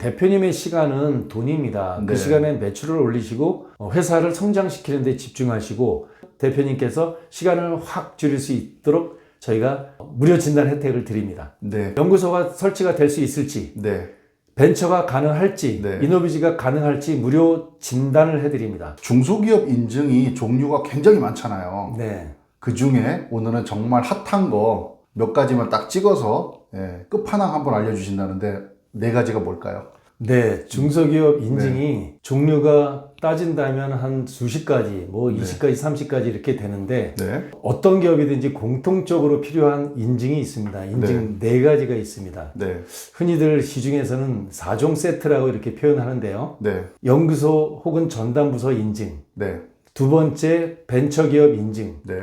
대표님의 시간은 돈입니다. 네. 그 시간에 매출을 올리시고 회사를 성장시키는 데 집중하시고 대표님께서 시간을 확 줄일 수 있도록 저희가 무료 진단 혜택을 드립니다. 네. 연구소가 설치가 될 수 있을지, 네. 벤처가 가능할지, 네. 이노비지가 가능할지 무료 진단을 해드립니다. 중소기업 인증이 종류가 굉장히 많잖아요. 네. 그 중에 오늘은 정말 핫한 거 몇 가지만 딱 찍어서 끝판왕 한번 알려주신다는데 4가지가 뭘까요? 네, 중소기업 인증이 종류가 따진다면 한 수십 가지, 뭐 20가지, 30가지 이렇게 되는데 네. 어떤 기업이든지 공통적으로 필요한 인증이 있습니다. 인증 4가지가 있습니다. 네. 흔히들 시중에서는 4종 세트라고 이렇게 표현하는데요. 네. 연구소 혹은 전담부서 인증, 네. 두 번째 벤처기업 인증, 네.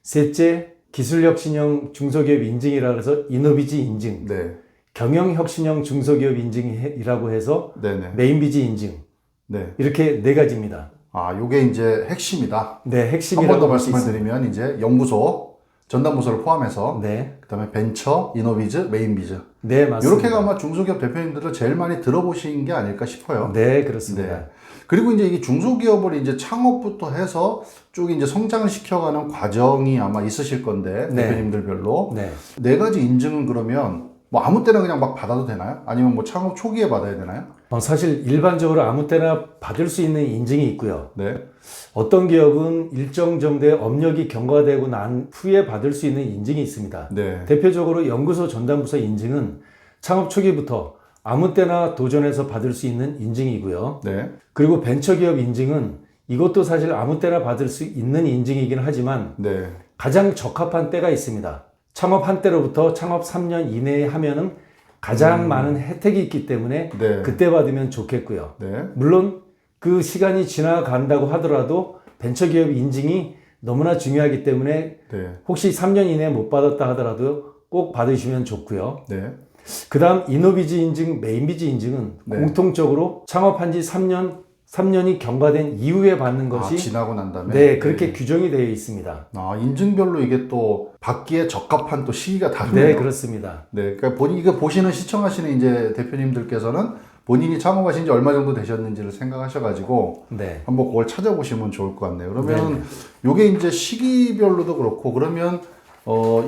셋째 기술혁신형 중소기업 인증이라고 해서 이노비지 인증, 네. 경영혁신형 중소기업 인증이라고 해서 네네. 메인비지 인증, 네. 이렇게 4가지입니다. 아, 요게 이제 핵심이다. 네, 한 번 핵심이라고 더 볼 수 말씀을 있습니다. 드리면 이제 연구소, 전담부서를 포함해서 네, 그다음에 벤처, 이노비즈, 메인비즈. 네 맞습니다. 이렇게가 아마 중소기업 대표님들을 제일 많이 들어보신 게 아닐까 싶어요. 네, 그렇습니다. 네. 그리고 이제 이게 중소기업을 이제 창업부터 해서 쭉 이제 성장을 시켜가는 과정이 아마 있으실 건데 네. 대표님들별로 네. 4가지 인증은 그러면 뭐 아무 때나 그냥 막 받아도 되나요? 아니면 뭐 창업 초기에 받아야 되나요? 사실 일반적으로 아무 때나 받을 수 있는 인증이 있고요. 네. 어떤 기업은 일정 정도의 업력이 경과되고 난 후에 받을 수 있는 인증이 있습니다. 네. 대표적으로 연구소 전담부서 인증은 창업 초기부터 아무 때나 도전해서 받을 수 있는 인증이고요. 네. 그리고 벤처기업 인증은 이것도 사실 아무 때나 받을 수 있는 인증이긴 하지만 네. 가장 적합한 때가 있습니다. 창업한 때로부터 창업 3년 이내에 하면은 가장 많은 혜택이 있기 때문에 네. 그때 받으면 좋겠고요. 네. 물론 그 시간이 지나간다고 하더라도 벤처기업 인증이 너무나 중요하기 때문에 네. 혹시 3년 이내에 못 받았다 하더라도 꼭 받으시면 좋고요. 네. 그 다음 이노비지 인증, 메인비지 인증은 네. 공통적으로 창업한 지 3년이 경과된 이후에 받는 것이 지나고 난 다음에 네, 그렇게 규정이 되어 있습니다. 인증별로 이게 또 받기에 적합한 또 시기가 다르네요. 네, 그렇습니다. 네, 그러니까 이거 보시는 시청하시는 이제 대표님들께서는 본인이 창업하신 지 얼마 정도 되셨는지를 생각하셔가지고 네. 한번 그걸 찾아보시면 좋을 것 같네요. 그러면 요게 이제 시기별로도 그렇고 그러면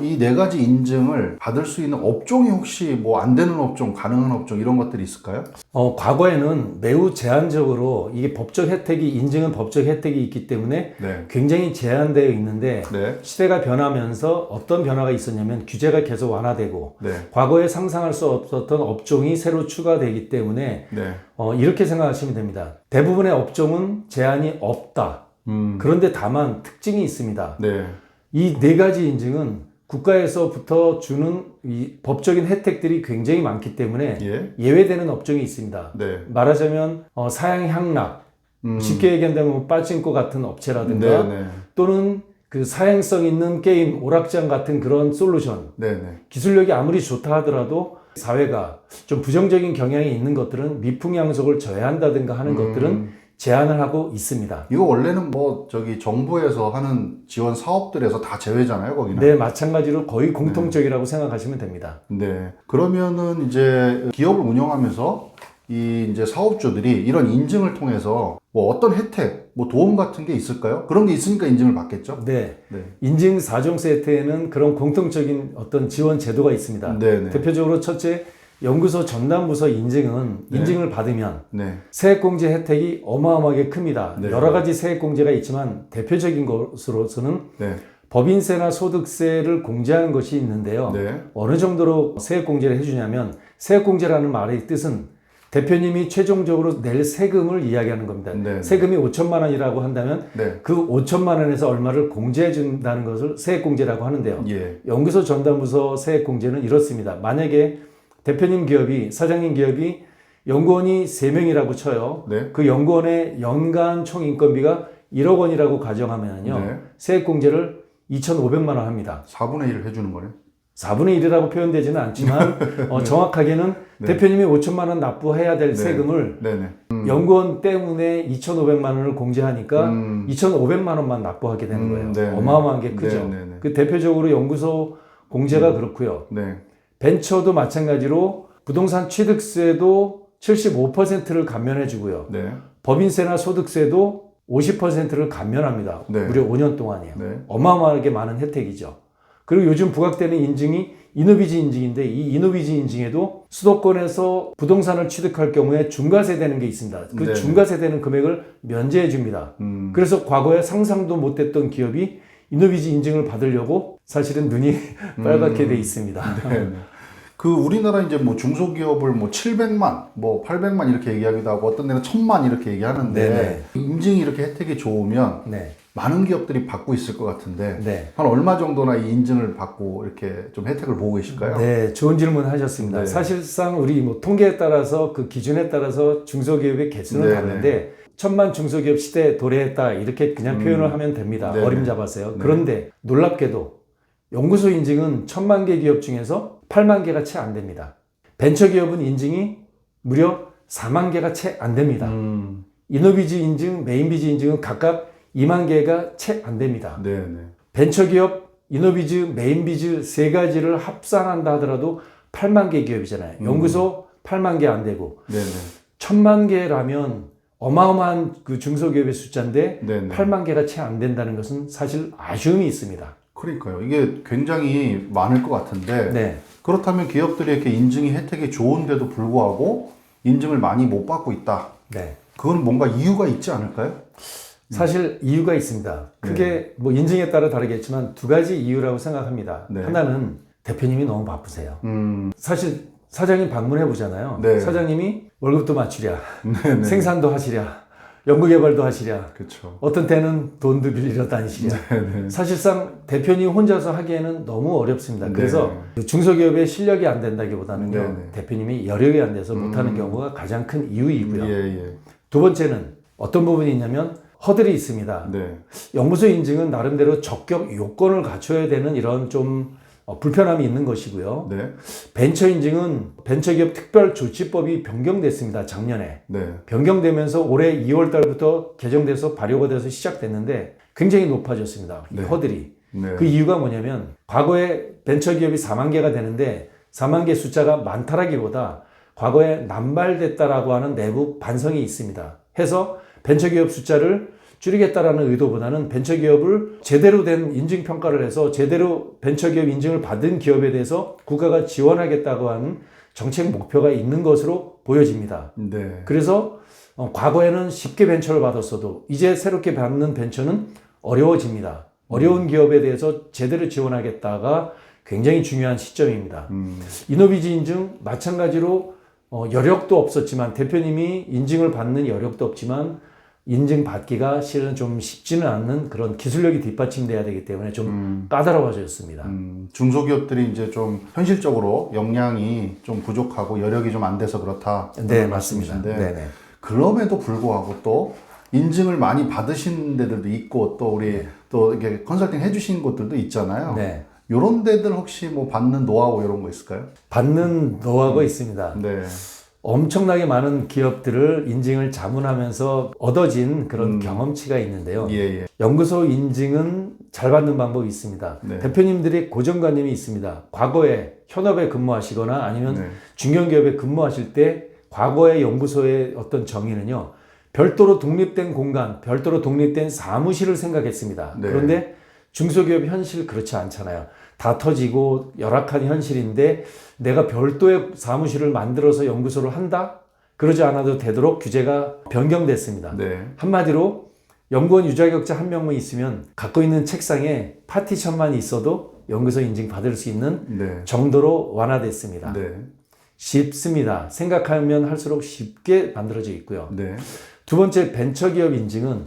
이 4가지 인증을 받을 수 있는 업종이 혹시 뭐 안 되는 업종, 가능한 업종 이런 것들이 있을까요? 과거에는 매우 제한적으로 이게 법적 혜택이 인증은 법적 혜택이 있기 때문에 네. 굉장히 제한되어 있는데 네. 시대가 변하면서 어떤 변화가 있었냐면 규제가 계속 완화되고 네. 과거에 상상할 수 없었던 업종이 새로 추가되기 때문에 네. 이렇게 생각하시면 됩니다. 대부분의 업종은 제한이 없다. 그런데 다만 특징이 있습니다. 네. 이 4가지 인증은 국가에서부터 주는 이 법적인 혜택들이 굉장히 많기 때문에 예. 예외되는 업종이 있습니다. 네. 말하자면 사양향락, 쉽게 얘기한다면 뭐 빠찡코 같은 업체라든가 네. 네. 또는 그 사행성 있는 게임, 오락장 같은 그런 솔루션, 네. 네. 기술력이 아무리 좋다 하더라도 사회가 좀 부정적인 경향이 있는 것들은 미풍양속을 저해한다든가 하는 것들은 제한을 하고 있습니다. 이거 원래는 뭐 정부에서 하는 지원 사업들에서 다 제외잖아요, 거기는. 네, 마찬가지로 거의 공통적이라고 생각하시면 됩니다. 네. 그러면은 이제 기업을 운영하면서 이 이제 사업주들이 이런 인증을 통해서 뭐 어떤 혜택, 뭐 도움 같은 게 있을까요? 그런 게 있으니까 인증을 받겠죠? 네. 네. 인증 4종 세트에는 그런 공통적인 어떤 지원 제도가 있습니다. 네네. 대표적으로 첫째, 연구소 전담부서 인증은 네. 인증을 받으면 네. 세액공제 혜택이 어마어마하게 큽니다. 네. 여러 가지 세액공제가 있지만 대표적인 것으로서는 네. 법인세나 소득세를 공제하는 것이 있는데요. 네. 어느 정도로 세액공제를 해주냐면 세액공제라는 말의 뜻은 대표님이 최종적으로 낼 세금을 이야기하는 겁니다. 네. 세금이 5천만 원이라고 한다면 네. 그 5천만 원에서 얼마를 공제해 준다는 것을 세액공제라고 하는데요. 예. 연구소 전담부서 세액공제는 이렇습니다. 만약에 대표님 기업이, 사장님 기업이 연구원이 3명이라고 쳐요. 네. 그 연구원의 연간 총 인건비가 1억 원이라고 가정하면요. 네. 세액공제를 2,500만 원 합니다. 4분의 1을 해주는 거네. 4분의 1이라고 표현되지는 않지만 정확하게는 네. 대표님이 5천만 원 납부해야 될 네. 세금을 네네. 연구원 때문에 2,500만 원을 공제하니까 2,500만 원만 납부하게 되는 거예요. 네네. 어마어마한 게 크죠. 네네네. 그 대표적으로 연구소 공제가 그렇고요. 네. 벤처도 마찬가지로 부동산 취득세도 75%를 감면해 주고요. 네. 법인세나 소득세도 50%를 감면합니다. 네. 무려 5년 동안이에요. 네. 어마어마하게 많은 혜택이죠. 그리고 요즘 부각되는 인증이 이노비즈 인증인데 이 이노비즈 인증에도 수도권에서 부동산을 취득할 경우에 중과세 되는 게 있습니다. 그 네. 중과세 되는 금액을 면제해 줍니다. 그래서 과거에 상상도 못했던 기업이 이노비즈 인증을 받으려고 사실은 눈이 빨갛게 돼 있습니다. 네. 그 우리나라 이제 뭐 중소기업을 뭐 700만, 뭐 800만 이렇게 얘기하기도 하고 어떤 데는 1000만 이렇게 얘기하는데 네네. 인증이 이렇게 혜택이 좋으면 네. 많은 기업들이 받고 있을 것 같은데 네. 한 얼마 정도나 이 인증을 받고 이렇게 좀 혜택을 보고 계실까요? 네, 좋은 질문 하셨습니다. 네. 사실상 우리 뭐 통계에 따라서 그 기준에 따라서 중소기업의 개수는 네, 다른데 1000만 중소기업 시대에 도래했다 이렇게 그냥 표현을 하면 됩니다. 네, 어림잡아서요. 네. 그런데 놀랍게도 연구소 인증은 1000만 개 기업 중에서 8만 개가 채 안 됩니다. 벤처기업은 인증이 무려 4만 개가 채 안 됩니다. 이노비즈 인증, 메인비즈 인증은 각각 2만 개가 채 안 됩니다. 네, 네. 벤처기업, 이노비즈, 메인비즈 세 가지를 합산한다 하더라도 8만 개 기업이잖아요. 연구소 8만 개 안 되고 네, 네. 1000만 개라면 어마어마한 그 중소기업의 숫자인데 네, 네. 8만 개가 채 안 된다는 것은 사실 아쉬움이 있습니다. 그러니까요. 이게 굉장히 많을 것 같은데 네. 그렇다면 기업들이 이렇게 인증이 혜택이 좋은데도 불구하고 인증을 많이 못 받고 있다. 네. 그건 뭔가 이유가 있지 않을까요? 사실 이유가 있습니다. 그게 뭐 인증에 따라 다르겠지만 두 가지 이유라고 생각합니다. 네. 하나는 대표님이 너무 바쁘세요. 음, 사실 사장님 방문해 보잖아요. 네. 사장님이 월급도 맞추랴, 네, 네. 생산도 하시랴, 연구개발도 하시랴, 그렇죠. 어떤 때는 돈도 빌리러 다니시랴. 네. 사실상 대표님 혼자서 하기에는 너무 어렵습니다. 그래서 중소기업의 실력이 안 된다기보다는요, 네, 네. 대표님이 여력이 안 돼서 못하는 경우가 가장 큰 이유이고요. 예, 예. 두 번째는 어떤 부분이 있냐면 허들이 있습니다. 네. 연구소 인증은 나름대로 적격 요건을 갖춰야 되는 이런 좀 불편함이 있는 것이고요. 네. 벤처 인증은 벤처기업 특별조치법이 변경됐습니다. 작년에. 네. 변경되면서 올해 2월 달부터 개정돼서 발효가 돼서 시작됐는데 굉장히 높아졌습니다. 이 네. 허들이. 네. 그 이유가 뭐냐면 과거에 벤처기업이 4만 개가 되는데 4만 개 숫자가 많다라기보다 과거에 남발됐다라고 하는 내부 반성이 있습니다. 해서 벤처기업 숫자를 줄이겠다라는 의도보다는 벤처기업을 제대로 된 인증평가를 해서 제대로 벤처기업 인증을 받은 기업에 대해서 국가가 지원하겠다고 하는 정책 목표가 있는 것으로 보여집니다. 네. 그래서 과거에는 쉽게 벤처를 받았어도 이제 새롭게 받는 벤처는 어려워집니다. 어려운 기업에 대해서 제대로 지원하겠다가 굉장히 중요한 시점입니다. 이노비즈 인증 마찬가지로 여력도 없었지만 대표님이 인증을 받는 여력도 없지만 인증받기가 실은 좀 쉽지는 않는 그런 기술력이 뒷받침돼야 되기 때문에 좀 까다로워졌습니다. 중소기업들이 이제 좀 현실적으로 역량이 좀 부족하고 여력이 좀 안 돼서 그렇다. 네, 맞습니다. 말씀이신데 네네. 그럼에도 불구하고 또 인증을 많이 받으신 데들도 있고 또 우리 또 이렇게 컨설팅 해주신 곳들도 있잖아요. 네. 이런 데들 혹시 뭐 받는 노하우 이런 거 있을까요? 받는 노하우가 있습니다. 네. 엄청나게 많은 기업들을 인증을 자문하면서 얻어진 그런 경험치가 있는데요. 예, 예. 연구소 인증은 잘 받는 방법이 있습니다. 네. 대표님들의 고정관념이 있습니다. 과거에 현업에 근무하시거나 아니면 네. 중견기업에 근무하실 때 과거의 연구소의 어떤 정의는요. 별도로 독립된 공간, 별도로 독립된 사무실을 생각했습니다. 네. 그런데 중소기업 현실 그렇지 않잖아요. 다 터지고 열악한 현실인데 내가 별도의 사무실을 만들어서 연구소를 한다? 그러지 않아도 되도록 규제가 변경됐습니다. 네. 한마디로 연구원 유자격자 한 명만 있으면 갖고 있는 책상에 파티션만 있어도 연구소 인증 받을 수 있는 네. 정도로 완화됐습니다. 네. 쉽습니다. 생각하면 할수록 쉽게 만들어져 있고요. 네. 두 번째 벤처기업 인증은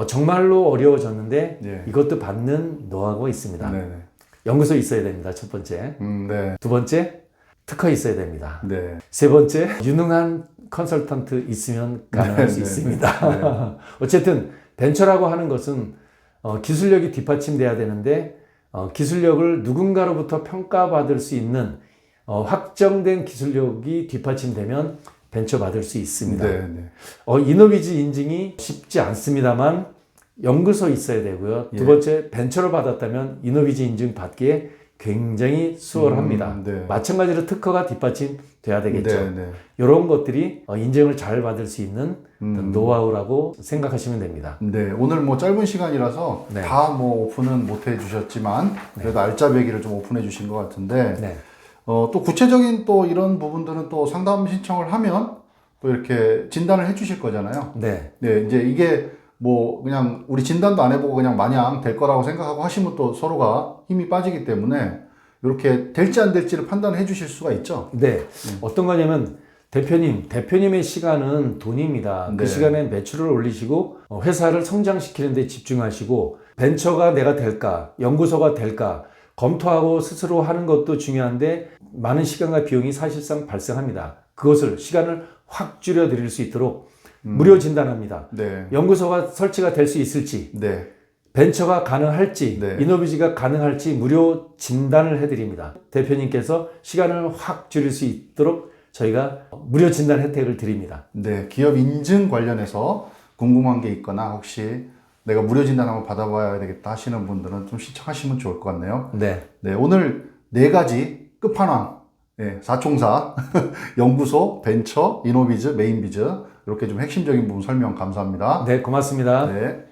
정말로 어려워졌는데 네. 이것도 받는 노하우가 있습니다. 네. 연구소 있어야 됩니다. 첫 번째. 네. 두 번째, 특허 있어야 됩니다. 네. 세 번째, 유능한 컨설턴트 있으면 가능할 수 네, 있습니다. 어쨌든 벤처라고 하는 것은 기술력이 뒷받침돼야 되는데 기술력을 누군가로부터 평가받을 수 있는 확정된 기술력이 뒷받침되면 벤처 받을 수 있습니다. 네. 네. 이노비즈 인증이 쉽지 않습니다만 연구소 있어야 되고요. 두 번째, 벤처를 받았다면 이노비즈 인증 받기에 굉장히 수월합니다. 네. 마찬가지로 특허가 뒷받침 돼야 되겠죠. 네, 네. 이런 것들이 인증을 잘 받을 수 있는 어떤 노하우라고 생각하시면 됩니다. 네, 오늘 뭐 짧은 시간이라서 네. 다 뭐 오픈은 못 해주셨지만 그래도 알짜배기를 좀 오픈해 주신 것 같은데 네. 또 구체적인 또 이런 부분들은 또 상담 신청을 하면 또 이렇게 진단을 해 주실 거잖아요. 네. 네, 이제 이게 뭐 그냥 우리 진단도 안 해보고 그냥 마냥 될 거라고 생각하고 하시면 또 서로가 힘이 빠지기 때문에 이렇게 될지 안 될지를 판단해 주실 수가 있죠. 네. 어떤 거냐면 대표님의 시간은 돈입니다. 네. 그 시간에 매출을 올리시고 회사를 성장시키는 데 집중하시고 벤처가 내가 될까, 연구소가 될까 검토하고 스스로 하는 것도 중요한데 많은 시간과 비용이 사실상 발생합니다. 그것을 시간을 확 줄여 드릴 수 있도록 무료 진단합니다. 네. 연구소가 설치가 될 수 있을지, 네. 벤처가 가능할지, 네. 이노비지가 가능할지 무료 진단을 해드립니다. 대표님께서 시간을 확 줄일 수 있도록 저희가 무료 진단 혜택을 드립니다. 네. 기업 인증 관련해서 궁금한 게 있거나 혹시 내가 무료 진단 한번 받아봐야 되겠다 하시는 분들은 좀 신청하시면 좋을 것 같네요. 네. 네. 오늘 네 가지 끝판왕, 네, 사총사, 연구소, 벤처, 이노비즈, 메인비즈 이렇게 좀 핵심적인 부분 설명 감사합니다. 네, 고맙습니다. 네.